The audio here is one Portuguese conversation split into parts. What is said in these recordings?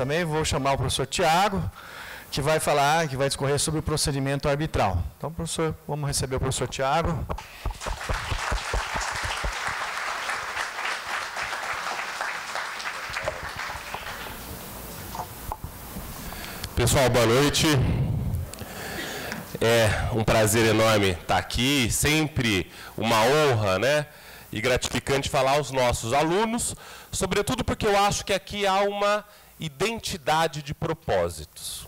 também vou chamar o professor Tiago, que vai falar, que vai discorrer sobre o procedimento arbitral. Então, professor, vamos receber o professor Tiago. Pessoal, boa noite. É um prazer enorme estar aqui, sempre uma honra, né, e gratificante falar aos nossos alunos, sobretudo porque eu acho que aqui há uma identidade de propósitos.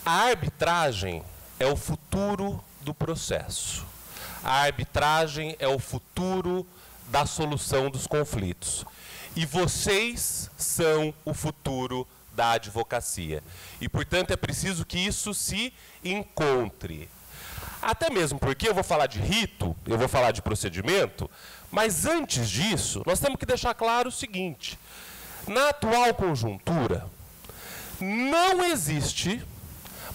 A arbitragem é o futuro do processo. A arbitragem é o futuro da solução dos conflitos. E vocês são o futuro da advocacia. E, portanto, é preciso que isso se encontre. Até mesmo porque eu vou falar de rito, eu vou falar de procedimento, mas antes disso, nós temos que deixar claro o seguinte: na atual conjuntura, não existe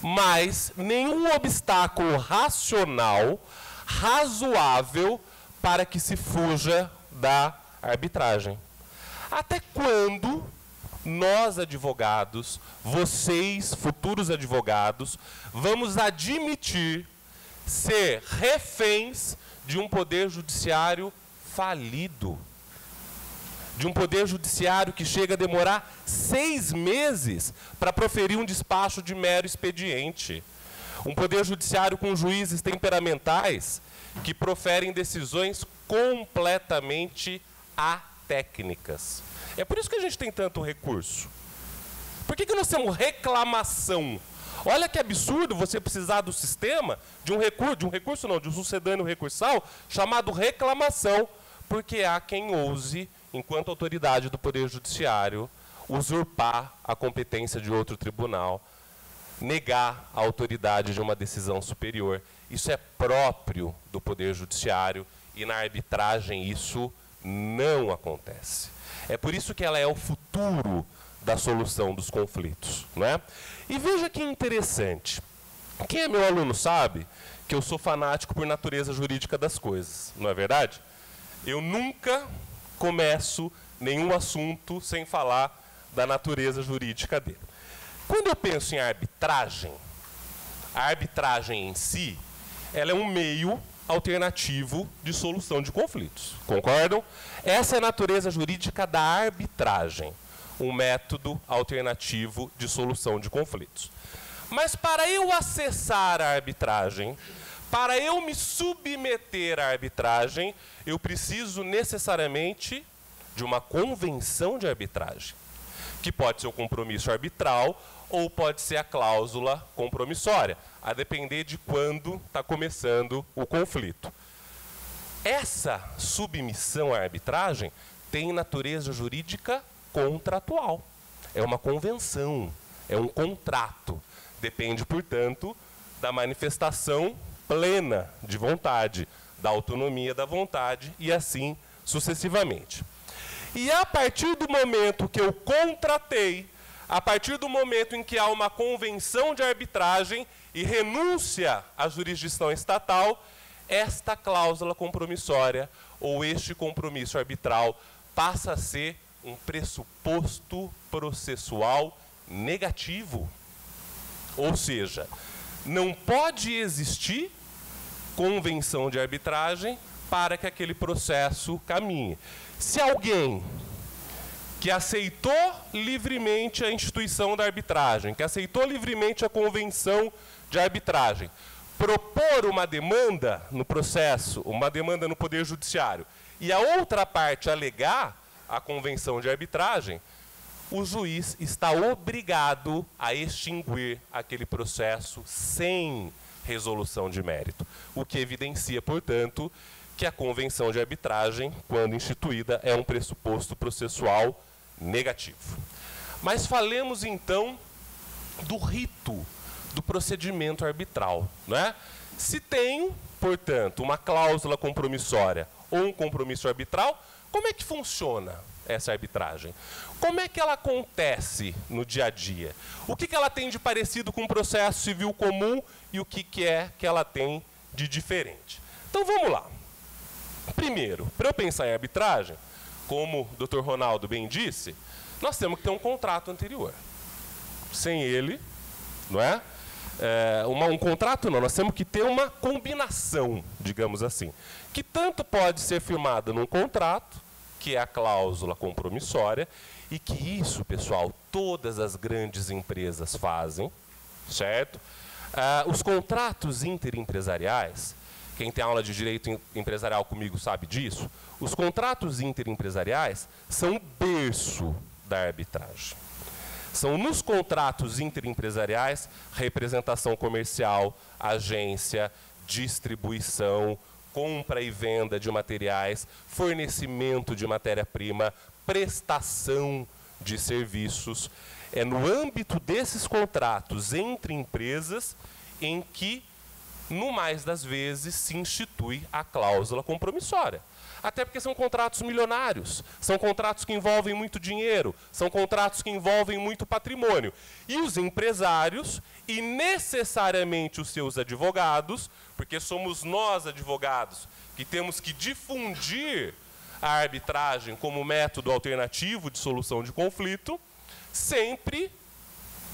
mais nenhum obstáculo racional, razoável, para que se fuja da arbitragem. Até quando nós, advogados, vocês, futuros advogados, vamos admitir ser reféns de um poder judiciário falido? De um poder judiciário que chega a demorar 6 meses para proferir um despacho de mero expediente. Um poder judiciário com juízes temperamentais que proferem decisões completamente atécnicas. É por isso que a gente tem tanto recurso. Por que nós temos reclamação? Olha que absurdo você precisar do sistema de um sucedâneo recursal chamado reclamação, porque há quem ouse, enquanto autoridade do Poder Judiciário, usurpar a competência de outro tribunal, negar a autoridade de uma decisão superior. Isso é próprio do Poder Judiciário e na arbitragem isso não acontece. É por isso que ela é o futuro da solução dos conflitos, não é? E veja que interessante. Quem é meu aluno sabe que eu sou fanático por natureza jurídica das coisas, não é verdade? Eu nunca começo nenhum assunto sem falar da natureza jurídica dele. Quando eu penso em arbitragem, a arbitragem em si, ela é um meio alternativo de solução de conflitos. Concordam? Essa é a natureza jurídica da arbitragem, um método alternativo de solução de conflitos. Mas para eu acessar a arbitragem, para eu me submeter à arbitragem, eu preciso necessariamente de uma convenção de arbitragem, que pode ser o compromisso arbitral ou pode ser a cláusula compromissória, a depender de quando está começando o conflito. Essa submissão à arbitragem tem natureza jurídica contratual. É uma convenção, é um contrato. Depende, portanto, da manifestação plena de vontade, da autonomia da vontade e assim sucessivamente. E a partir do momento que eu contratei, a partir do momento em que há uma convenção de arbitragem e renúncia à jurisdição estatal, esta cláusula compromissória ou este compromisso arbitral passa a ser um pressuposto processual negativo. Ou seja, não pode existir convenção de arbitragem para que aquele processo caminhe. Se alguém que aceitou livremente a instituição da arbitragem, que aceitou livremente a convenção de arbitragem, propor uma demanda no processo, uma demanda no Poder Judiciário, e a outra parte alegar a convenção de arbitragem, o juiz está obrigado a extinguir aquele processo sem resolução de mérito, o que evidencia, portanto, que a convenção de arbitragem, quando instituída, é um pressuposto processual negativo. Mas falemos, então, do rito do procedimento arbitral, não é? Se tem, portanto, uma cláusula compromissória ou um compromisso arbitral, como é que funciona essa arbitragem? Como é que ela acontece no dia a dia? O que ela tem de parecido com um processo civil comum e o que é que ela tem de diferente? Então, vamos lá. Primeiro, para eu pensar em arbitragem, como o Dr. Ronaldo bem disse, nós temos que ter um contrato anterior. sem ele, não é? Um contrato não, nós temos que ter uma combinação, digamos assim, que tanto pode ser firmada num contrato, que é a cláusula compromissória, e que isso, pessoal, todas as grandes empresas fazem, certo? Os contratos interempresariais, quem tem aula de direito empresarial comigo sabe disso, os contratos interempresariais são o berço da arbitragem. São nos contratos interempresariais, representação comercial, agência, distribuição, compra e venda de materiais, fornecimento de matéria-prima, prestação de serviços. É no âmbito desses contratos entre empresas em que, no mais das vezes, se institui a cláusula compromissória. Até porque são contratos milionários, são contratos que envolvem muito dinheiro, são contratos que envolvem muito patrimônio. E os empresários, e necessariamente os seus advogados, porque somos nós, advogados, que temos que difundir a arbitragem como método alternativo de solução de conflito, sempre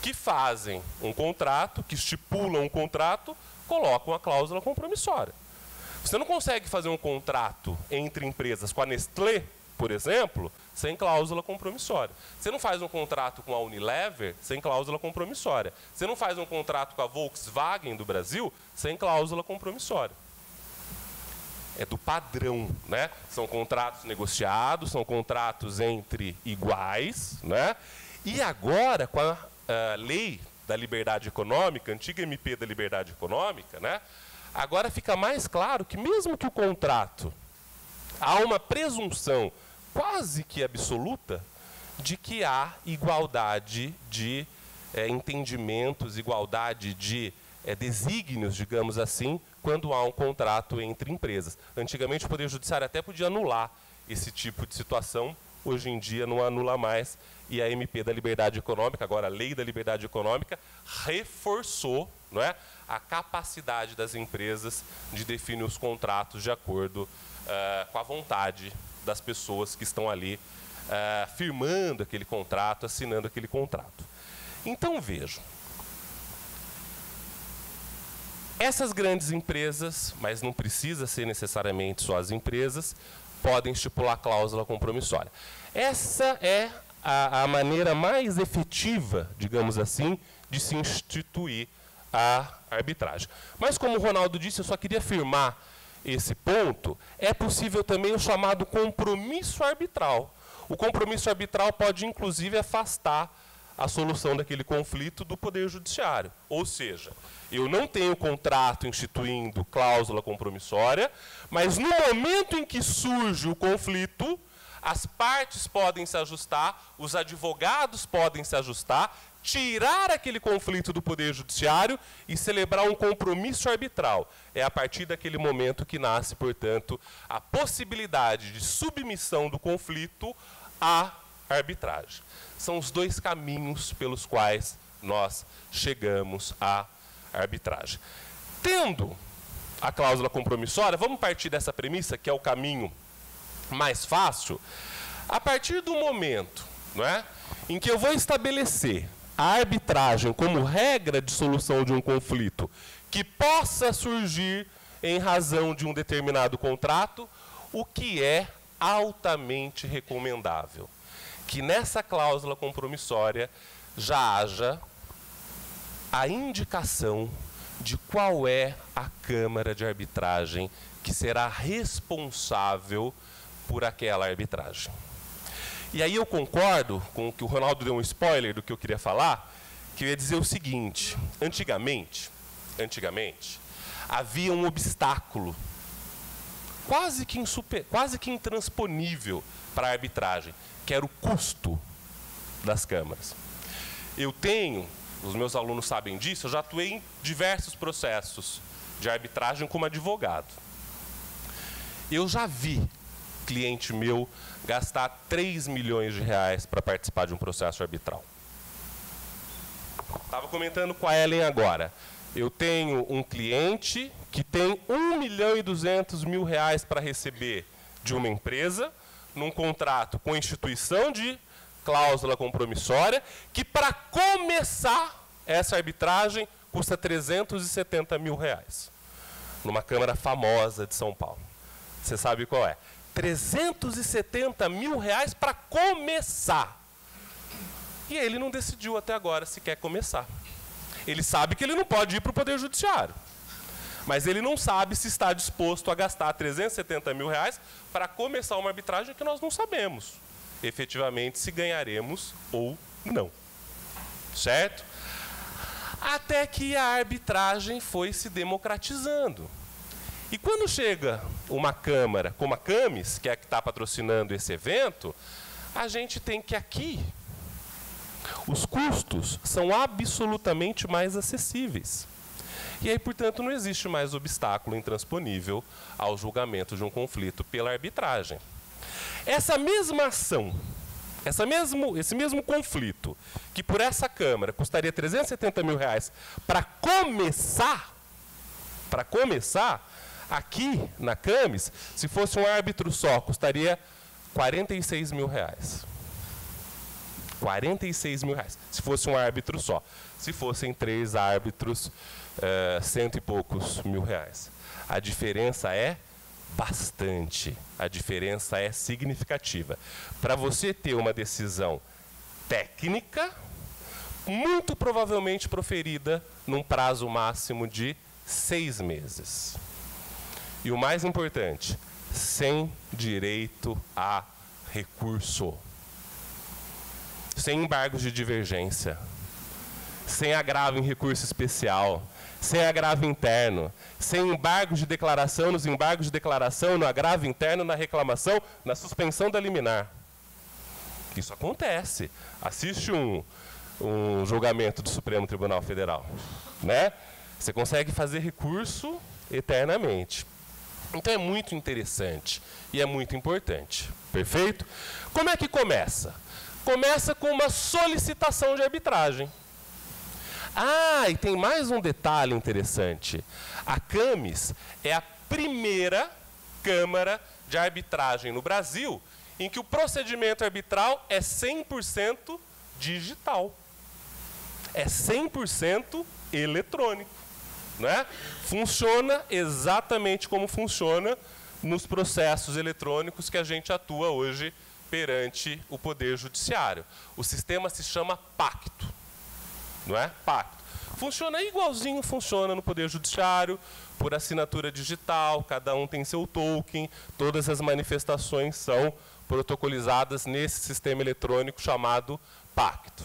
que fazem um contrato, que estipulam um contrato, colocam a cláusula compromissória. Você não consegue fazer um contrato entre empresas com a Nestlé, por exemplo, sem cláusula compromissória. Você não faz um contrato com a Unilever sem cláusula compromissória. Você não faz um contrato com a Volkswagen do Brasil sem cláusula compromissória. É do padrão, né? São contratos negociados, são contratos entre iguais, né? E agora, com a lei da liberdade econômica, antiga MP da liberdade econômica, né? Agora fica mais claro que mesmo que o contrato, há uma presunção quase que absoluta de que há igualdade de entendimentos, igualdade de desígnios, digamos assim, quando há um contrato entre empresas. Antigamente o Poder Judiciário até podia anular esse tipo de situação, hoje em dia não anula mais, e a MP da Liberdade Econômica, agora a Lei da Liberdade Econômica, reforçou, não é, a capacidade das empresas de definir os contratos de acordo com a vontade das pessoas que estão ali firmando aquele contrato, assinando aquele contrato. Então, vejam, essas grandes empresas, mas não precisa ser necessariamente só as empresas, podem estipular cláusula compromissória. Essa é a maneira mais efetiva, digamos assim, de se instituir a arbitragem. Mas, como o Ronaldo disse, eu só queria afirmar esse ponto, é possível também o chamado compromisso arbitral. O compromisso arbitral pode, inclusive, afastar a solução daquele conflito do Poder Judiciário. Ou seja, eu não tenho contrato instituindo cláusula compromissória, mas no momento em que surge o conflito, as partes podem se ajustar, os advogados podem se ajustar, tirar aquele conflito do Poder Judiciário e celebrar um compromisso arbitral. É a partir daquele momento que nasce, portanto, a possibilidade de submissão do conflito à arbitragem. São os dois caminhos pelos quais nós chegamos à arbitragem. Tendo a cláusula compromissória, vamos partir dessa premissa, que é o caminho mais fácil. A partir do momento, não é, em que eu vou estabelecer a arbitragem como regra de solução de um conflito que possa surgir em razão de um determinado contrato, o que é altamente recomendável? Que nessa cláusula compromissória já haja a indicação de qual é a Câmara de Arbitragem que será responsável por aquela arbitragem. E aí eu concordo com o que o Ronaldo deu um spoiler do que eu queria falar, que eu ia dizer o seguinte: antigamente, havia um obstáculo quase que intransponível para a arbitragem, que era o custo das câmaras. Eu tenho, os meus alunos sabem disso, eu já atuei em diversos processos de arbitragem como advogado. Eu já vi cliente meu gastar 3 milhões de reais para participar de um processo arbitral. Estava comentando com a Ellen agora. Eu tenho um cliente que tem 1.200.000 reais para receber de uma empresa, num contrato com instituição de cláusula compromissória, que para começar essa arbitragem custa R$370 mil, numa Câmara famosa de São Paulo. Você sabe qual é? R$370 mil para começar. E ele não decidiu até agora se quer começar. Ele sabe que ele não pode ir para o Poder Judiciário. Mas ele não sabe se está disposto a gastar R$370 mil para começar uma arbitragem que nós não sabemos, efetivamente, se ganharemos ou não. Certo? Até que a arbitragem foi se democratizando. E quando chega uma Câmara, como a Camis, que é a que está patrocinando esse evento, a gente tem que aqui, os custos são absolutamente mais acessíveis. E aí, portanto, não existe mais obstáculo intransponível ao julgamento de um conflito pela arbitragem. Essa mesma ação, esse mesmo conflito, que por essa Câmara custaria R$370 mil para começar, aqui na Camis, se fosse um árbitro só, custaria R$46 mil. R$46 mil, se fosse um árbitro só. Se fossem 3 árbitros, cento e poucos mil. A diferença é bastante, a diferença é significativa. Para você ter uma decisão técnica, muito provavelmente proferida num prazo máximo de 6 meses. E o mais importante, sem direito a recurso, sem embargos de divergência, sem agravo em recurso especial, sem agravo interno, sem embargos de declaração nos embargos de declaração, no agravo interno, na reclamação, na suspensão da liminar. Isso acontece. Assiste um julgamento do Supremo Tribunal Federal, né? Você consegue fazer recurso eternamente. Então é muito interessante e é muito importante. Perfeito? Como é que começa? Começa com uma solicitação de arbitragem. Ah, e tem mais um detalhe interessante. A Camis é a primeira Câmara de arbitragem no Brasil em que o procedimento arbitral é 100% digital. É 100% eletrônico. Né? Funciona exatamente como funciona nos processos eletrônicos que a gente atua hoje perante o Poder Judiciário. O sistema se chama Pacto. Não é? Pacto. Funciona igualzinho, funciona no Poder Judiciário, por assinatura digital, cada um tem seu token, todas as manifestações são protocolizadas nesse sistema eletrônico chamado Pacto.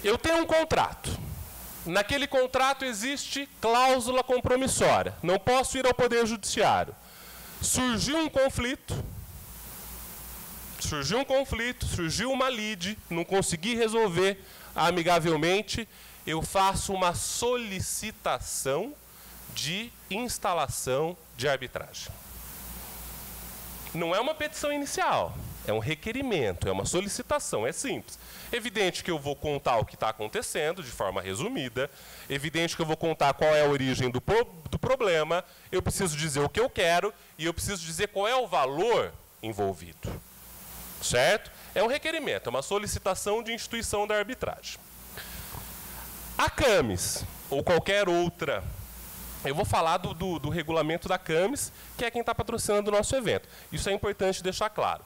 Eu tenho um contrato. Naquele contrato existe cláusula compromissória. Não posso ir ao Poder Judiciário. Surgiu um conflito, surgiu uma lide, não consegui resolver amigavelmente, eu faço uma solicitação de instalação de arbitragem. Não é uma petição inicial, é um requerimento, é uma solicitação, é simples. Evidente que eu vou contar o que está acontecendo, de forma resumida. Evidente que eu vou contar qual é a origem do problema. Eu preciso dizer o que eu quero e eu preciso dizer qual é o valor envolvido. Certo? É um requerimento, é uma solicitação de instituição da arbitragem. A Camis, ou qualquer outra, eu vou falar do regulamento da Camis, que é quem está patrocinando o nosso evento. Isso é importante deixar claro.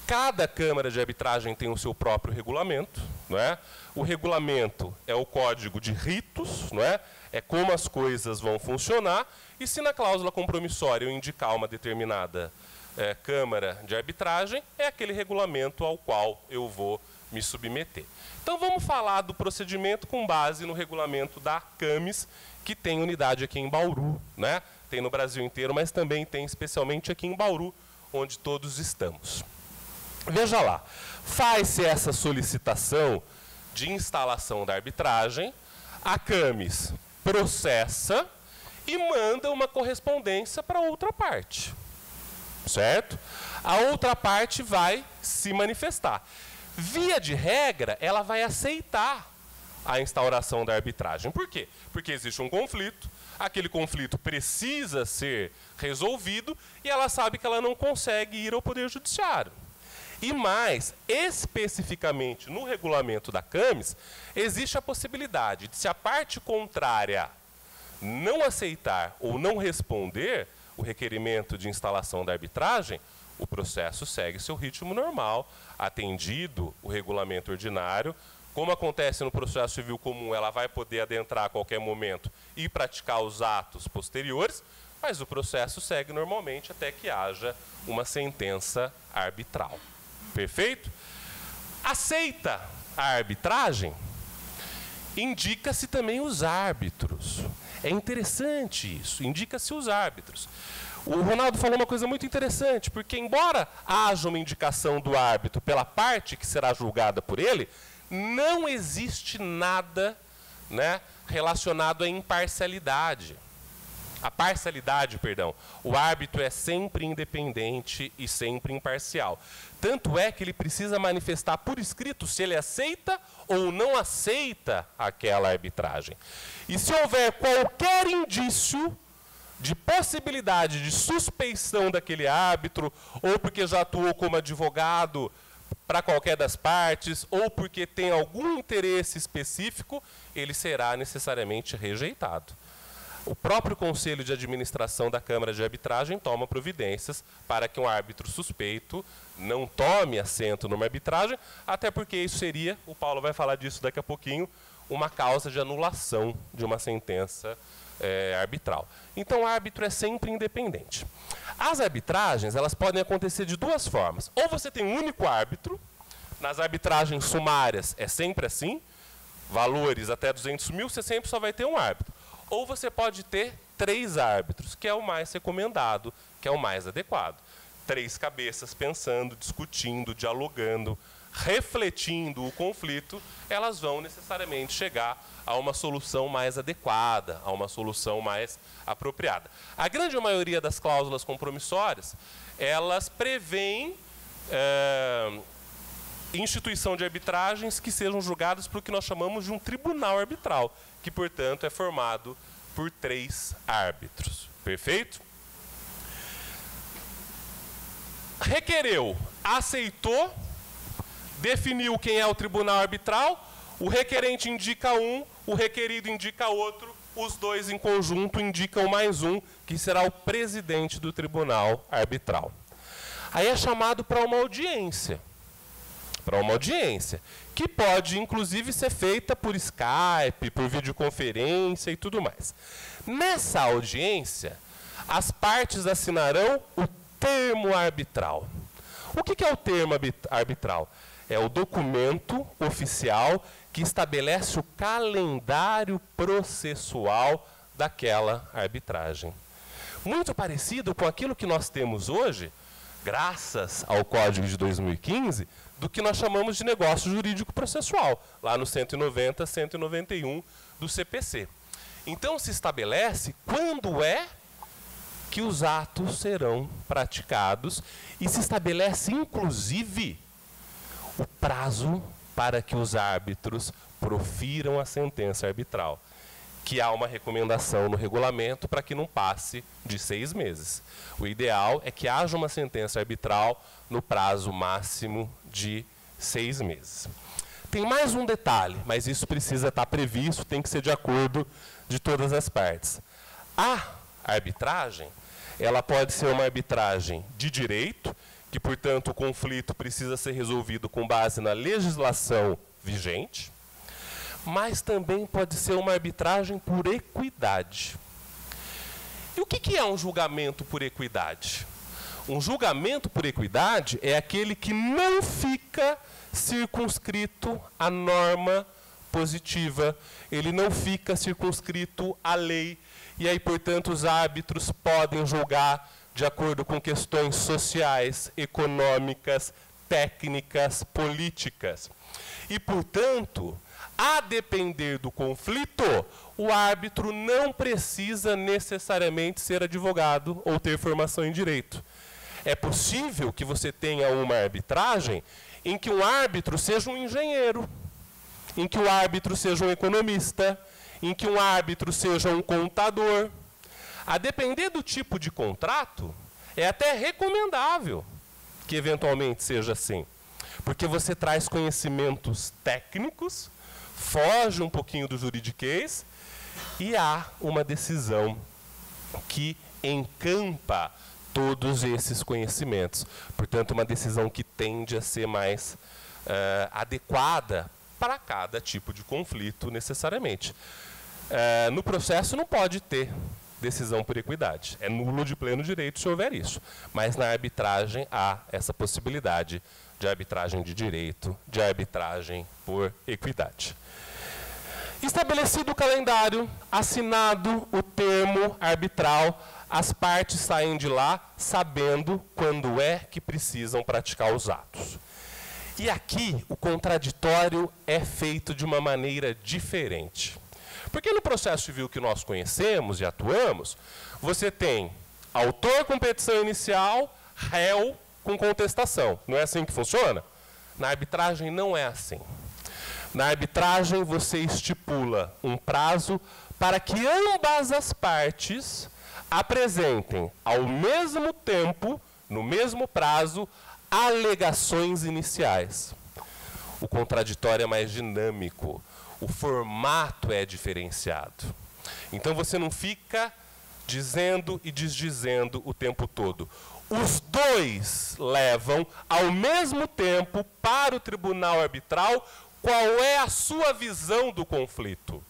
Cada Câmara de Arbitragem tem o seu próprio regulamento, não é? O regulamento é o código de ritos, não é? É como as coisas vão funcionar, e se na cláusula compromissória eu indicar uma determinada Câmara de Arbitragem, é aquele regulamento ao qual eu vou me submeter. Então vamos falar do procedimento com base no regulamento da Camis, que tem unidade aqui em Bauru, né? Tem no Brasil inteiro, mas também tem especialmente aqui em Bauru, onde todos estamos. Veja lá, faz-se essa solicitação de instalação da arbitragem, a Camis processa e manda uma correspondência para outra parte, certo? A outra parte vai se manifestar. Via de regra, ela vai aceitar a instauração da arbitragem. Por quê? Porque existe um conflito, aquele conflito precisa ser resolvido e ela sabe que ela não consegue ir ao Poder Judiciário. E mais, especificamente no regulamento da CAMES, existe a possibilidade de, se a parte contrária não aceitar ou não responder o requerimento de instalação da arbitragem, o processo segue seu ritmo normal, atendido o regulamento ordinário. Como acontece no processo civil comum, ela vai poder adentrar a qualquer momento e praticar os atos posteriores, mas o processo segue normalmente até que haja uma sentença arbitral. Perfeito? Aceita a arbitragem? Indica-se também os árbitros. É interessante isso, indica-se os árbitros. O Ronaldo falou uma coisa muito interessante, porque embora haja uma indicação do árbitro pela parte que será julgada por ele, não existe nada, né, relacionado à imparcialidade. A parcialidade, perdão. O árbitro é sempre independente e sempre imparcial. Tanto é que ele precisa manifestar por escrito se ele aceita ou não aceita aquela arbitragem. E se houver qualquer indício de possibilidade de suspeição daquele árbitro, ou porque já atuou como advogado para qualquer das partes, ou porque tem algum interesse específico, ele será necessariamente rejeitado. O próprio Conselho de Administração da Câmara de Arbitragem toma providências para que um árbitro suspeito não tome assento numa arbitragem, até porque isso seria, o Paulo vai falar disso daqui a pouquinho, uma causa de anulação de uma sentença arbitral. Então, o árbitro é sempre independente. As arbitragens, elas podem acontecer de duas formas. Ou você tem um único árbitro, nas arbitragens sumárias é sempre assim, valores até 200 mil, você sempre só vai ter um árbitro. Ou você pode ter 3 árbitros, que é o mais recomendado, que é o mais adequado. 3 cabeças pensando, discutindo, dialogando, refletindo o conflito, elas vão necessariamente chegar a uma solução mais adequada, a uma solução mais apropriada. A grande maioria das cláusulas compromissórias, elas prevêem instituição de arbitragens que sejam julgadas por o que nós chamamos de um tribunal arbitral, que, portanto, é formado por 3 árbitros. Perfeito? Requereu, aceitou, definiu quem é o tribunal arbitral, o requerente indica um, o requerido indica outro, os dois em conjunto indicam mais um, que será o presidente do tribunal arbitral. Aí é chamado para uma audiência. Que pode, inclusive, ser feita por Skype, por videoconferência e tudo mais. Nessa audiência, as partes assinarão o termo arbitral. O que é o termo arbitral? É o documento oficial que estabelece o calendário processual daquela arbitragem. Muito parecido com aquilo que nós temos hoje, graças ao Código de 2015, do que nós chamamos de negócio jurídico processual, lá no 190, 191 do CPC. Então, se estabelece quando é que os atos serão praticados e se estabelece, inclusive, o prazo para que os árbitros profiram a sentença arbitral, que há uma recomendação no regulamento para que não passe de 6 meses. O ideal é que haja uma sentença arbitral no prazo máximo de 6 meses. Tem mais um detalhe, mas isso precisa estar previsto, tem que ser de acordo de todas as partes. A arbitragem, ela pode ser uma arbitragem de direito, que, portanto, o conflito precisa ser resolvido com base na legislação vigente, mas também pode ser uma arbitragem por equidade. E o que é um julgamento por equidade? Um julgamento por equidade é aquele que não fica circunscrito à norma positiva, ele não fica circunscrito à lei, e aí, portanto, os árbitros podem julgar de acordo com questões sociais, econômicas, técnicas, políticas. E, portanto, a depender do conflito, o árbitro não precisa necessariamente ser advogado ou ter formação em direito. É possível que você tenha uma arbitragem em que um árbitro seja um engenheiro, em que o árbitro seja um economista, em que um árbitro seja um contador. A depender do tipo de contrato, é até recomendável que eventualmente seja assim. porque você traz conhecimentos técnicos, foge um pouquinho do juridiquês, e há uma decisão que encampa todos esses conhecimentos. Portanto, uma decisão que tende a ser mais adequada para cada tipo de conflito, necessariamente. No processo não pode ter decisão por equidade. É nulo de pleno direito se houver isso. Mas na arbitragem há essa possibilidade de arbitragem de direito, de arbitragem por equidade. Estabelecido o calendário, assinado o termo arbitral, as partes saem de lá sabendo quando é que precisam praticar os atos. E aqui o contraditório é feito de uma maneira diferente. Porque no processo civil que nós conhecemos e atuamos, você tem autor com petição inicial, réu com contestação. Não é assim que funciona? Na arbitragem não é assim. Na arbitragem você estipula um prazo para que ambas as partes apresentem ao mesmo tempo, no mesmo prazo, alegações iniciais. O contraditório é mais dinâmico. O formato é diferenciado. Então você não fica dizendo e desdizendo o tempo todo. Os dois levam ao mesmo tempo para o tribunal arbitral qual é a sua visão do conflito.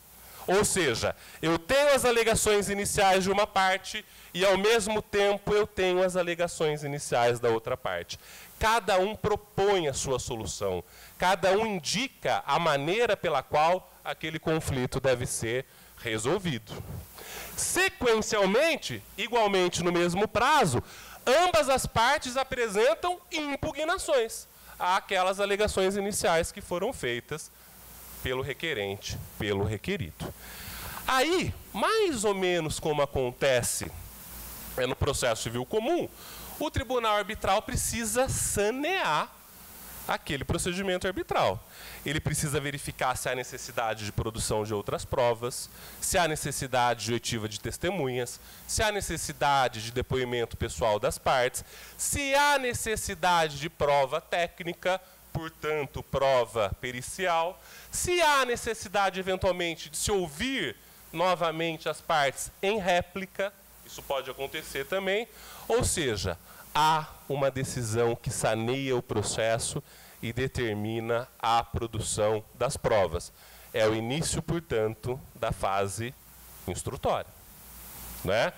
Ou seja, eu tenho as alegações iniciais de uma parte e ao mesmo tempo eu tenho as alegações iniciais da outra parte. Cada um propõe a sua solução. Cada um indica a maneira pela qual aquele conflito deve ser resolvido. Sequencialmente, igualmente no mesmo prazo, ambas as partes apresentam impugnações àquelas alegações iniciais que foram feitas pelo requerente, pelo requerido. Aí, mais ou menos como acontece no processo civil comum, o tribunal arbitral precisa sanear aquele procedimento arbitral. Ele precisa verificar se há necessidade de produção de outras provas, se há necessidade de oitiva de testemunhas, se há necessidade de depoimento pessoal das partes, se há necessidade de prova técnica, portanto, prova pericial, se há necessidade, eventualmente, de se ouvir novamente as partes em réplica, isso pode acontecer também, ou seja, há uma decisão que saneia o processo e determina a produção das provas. É o início, portanto, da fase instrutória. Né?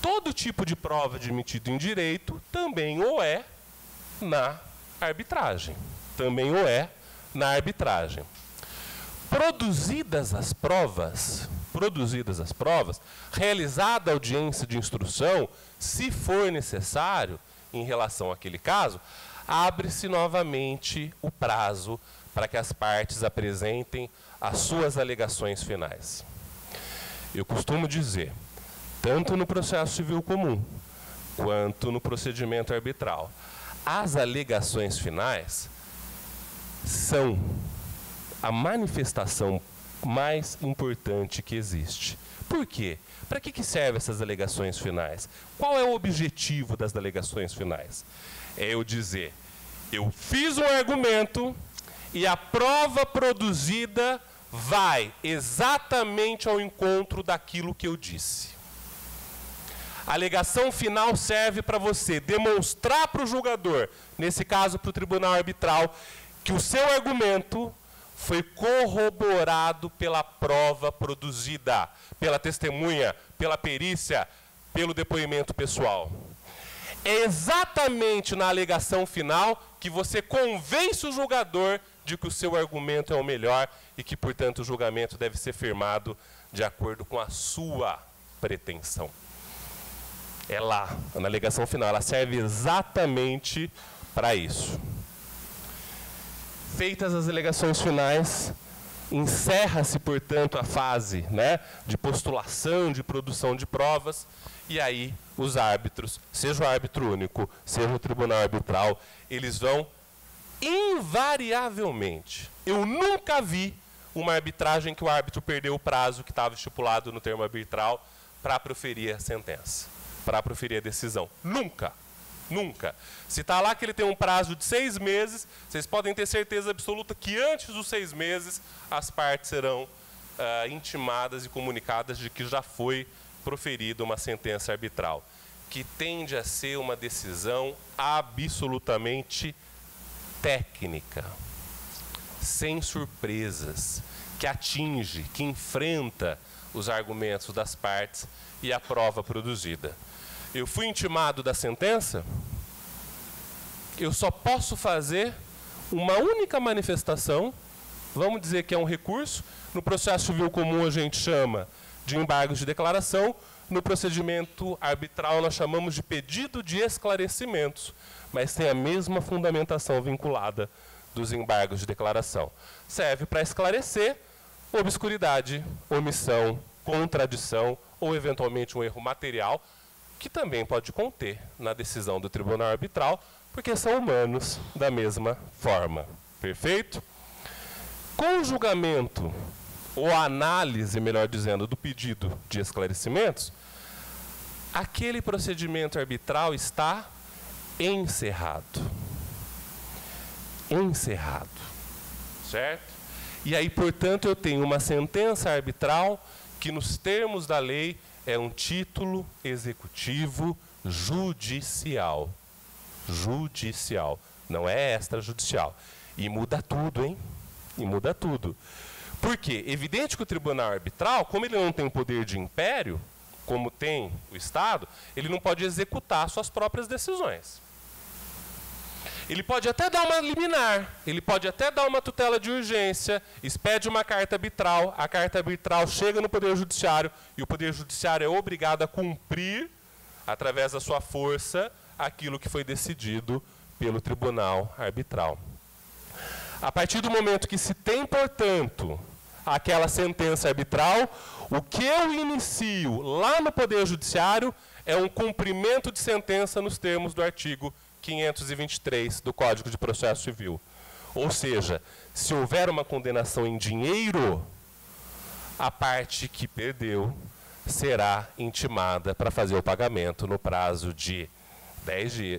Todo tipo de prova admitida em direito também o é na arbitragem. Também o é na arbitragem. Produzidas as provas, realizada a audiência de instrução, se for necessário, em relação àquele caso, abre-se novamente o prazo para que as partes apresentem as suas alegações finais. Eu costumo dizer, tanto no processo civil comum, quanto no procedimento arbitral, as alegações finais são a manifestação mais importante que existe. Por quê? Para que servem essas alegações finais? Qual é o objetivo das alegações finais? É eu dizer, eu fiz um argumento e a prova produzida vai exatamente ao encontro daquilo que eu disse. A alegação final serve para você demonstrar para o julgador, nesse caso para o tribunal arbitral, que o seu argumento foi corroborado pela prova produzida, pela testemunha, pela perícia, pelo depoimento pessoal. É exatamente na alegação final que você convence o julgador de que o seu argumento é o melhor e que, portanto, o julgamento deve ser firmado de acordo com a sua pretensão. É lá, na alegação final, ela serve exatamente para isso. Feitas as alegações finais, encerra-se, portanto, a fase, né, de postulação, de produção de provas, e aí os árbitros, seja o árbitro único, seja o tribunal arbitral, eles vão invariavelmente. Eu nunca vi uma arbitragem que o árbitro perdeu o prazo que estava estipulado no termo arbitral para proferir a sentença, para proferir a decisão. Nunca. Nunca. Se está lá que ele tem um prazo de 6 meses, vocês podem ter certeza absoluta que antes dos 6 meses as partes serão intimadas e comunicadas de que já foi proferida uma sentença arbitral, que tende a ser uma decisão absolutamente técnica, sem surpresas, que atinge, que enfrenta os argumentos das partes e a prova produzida. Eu fui intimado da sentença, eu só posso fazer uma única manifestação, vamos dizer que é um recurso, no processo civil comum a gente chama de embargos de declaração, no procedimento arbitral nós chamamos de pedido de esclarecimentos, mas tem a mesma fundamentação vinculada dos embargos de declaração. Serve para esclarecer obscuridade, omissão, contradição ou eventualmente um erro material, que também pode conter na decisão do tribunal arbitral, porque são humanos da mesma forma. Perfeito? Com o julgamento, ou a análise, melhor dizendo, do pedido de esclarecimentos, aquele procedimento arbitral está encerrado. Encerrado. Certo? E aí, portanto, eu tenho uma sentença arbitral que, nos termos da lei, é um título executivo judicial. Judicial. Não é extrajudicial. E muda tudo, hein? E muda tudo. Por quê? Evidente que o tribunal arbitral, como ele não tem poder de império, como tem o Estado, ele não pode executar suas próprias decisões. Ele pode até dar uma liminar, ele pode até dar uma tutela de urgência, expede uma carta arbitral, a carta arbitral chega no Poder Judiciário e o Poder Judiciário é obrigado a cumprir, através da sua força, aquilo que foi decidido pelo tribunal arbitral. A partir do momento que se tem, portanto, aquela sentença arbitral, o que eu inicio lá no Poder Judiciário é um cumprimento de sentença nos termos do artigo 523 do Código de Processo Civil. Ou seja, se houver uma condenação em dinheiro, a parte que perdeu será intimada para fazer o pagamento no prazo de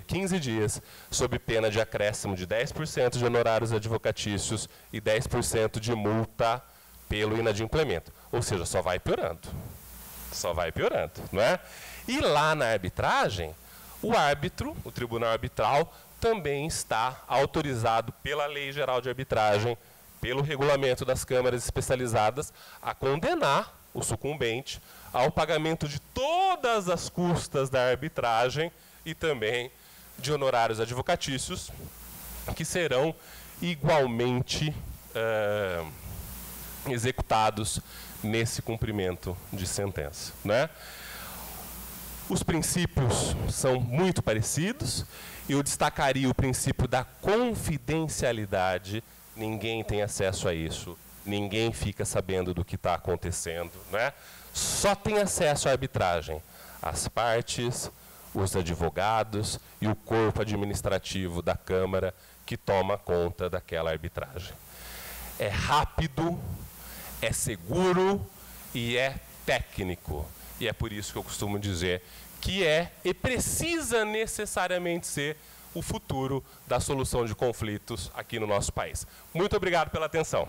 15 dias, sob pena de acréscimo de 10% de honorários advocatícios e 10% de multa pelo inadimplemento. Ou seja, só vai piorando. Só vai piorando, não é? E lá na arbitragem, o árbitro, o tribunal arbitral, também está autorizado pela Lei Geral de Arbitragem, pelo regulamento das câmaras especializadas, a condenar o sucumbente ao pagamento de todas as custas da arbitragem e também de honorários advocatícios, que serão igualmente executados nesse cumprimento de sentença, né? Os princípios são muito parecidos. Eu destacaria o princípio da confidencialidade. Ninguém tem acesso a isso, ninguém fica sabendo do que está acontecendo, né? Só tem acesso à arbitragem as partes, os advogados e o corpo administrativo da Câmara que toma conta daquela arbitragem. É rápido, é seguro e é técnico. E é por isso que eu costumo dizer que é e precisa necessariamente ser o futuro da solução de conflitos aqui no nosso país. Muito obrigado pela atenção.